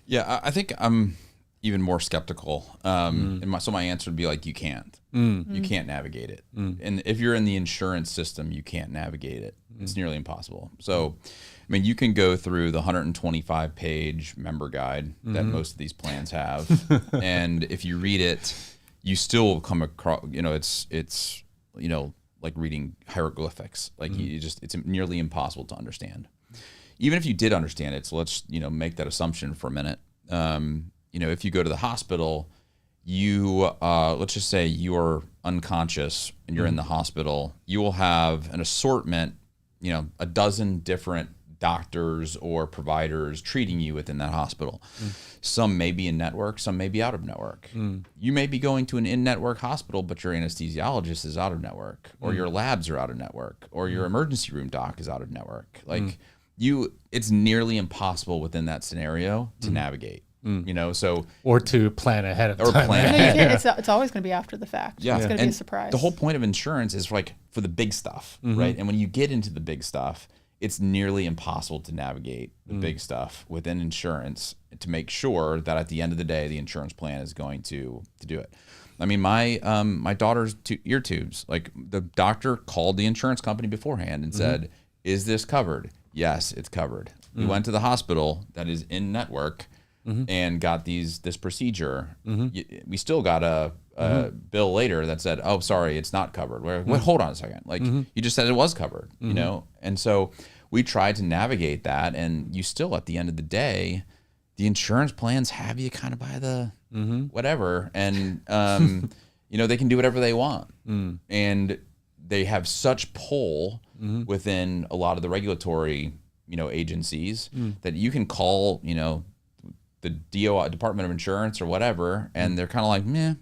Yeah, I think I'm even more skeptical. So my answer would be like, you can't. You can't navigate it. And if you're in the insurance system, you can't navigate it. It's nearly impossible. So, I mean, you can go through the 125-page member guide that most of these plans have, and if you read it, you still come across, it's like reading hieroglyphics. Like it's nearly impossible to understand. Even if you did understand it, so let's make that assumption for a minute. If you go to the hospital, you let's just say you are unconscious and you're in the hospital, you will have an assortment, a dozen different doctors or providers treating you within that hospital. Some may be in network, some may be out of network. You may be going to an in-network hospital, but your anesthesiologist is out of network, or your labs are out of network, or your emergency room doc is out of network. Like it's nearly impossible within that scenario to navigate. Or to plan ahead of time. Plan ahead. It's always going to be after the fact. Yeah. It's going to be a surprise. The whole point of insurance is for the big stuff, right? And when you get into the big stuff, it's nearly impossible to navigate the big stuff within insurance to make sure that at the end of the day, the insurance plan is going to do it. I mean, my daughter's ear tubes, like the doctor called the insurance company beforehand and said, is this covered? Yes, it's covered. We went to the hospital that is in network and got this procedure. We still got a bill later that said, oh, sorry, it's not covered. Wait, hold on a second. Like you just said it was covered, And so we tried to navigate that, and you still, at the end of the day, the insurance plans have you kind of by the whatever. And, they can do whatever they want. And they have such pull within a lot of the regulatory, agencies that you can call, the Department of Insurance or whatever, and they're kind of like, meh,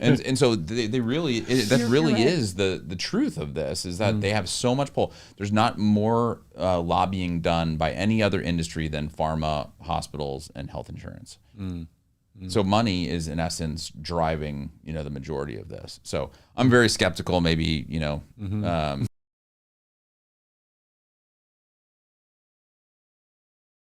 and so they really, that really right. is the truth of this, is that they have so much pull. There's not more lobbying done by any other industry than pharma, hospitals, and health insurance. So money is in essence driving, the majority of this. So I'm very skeptical. Maybe,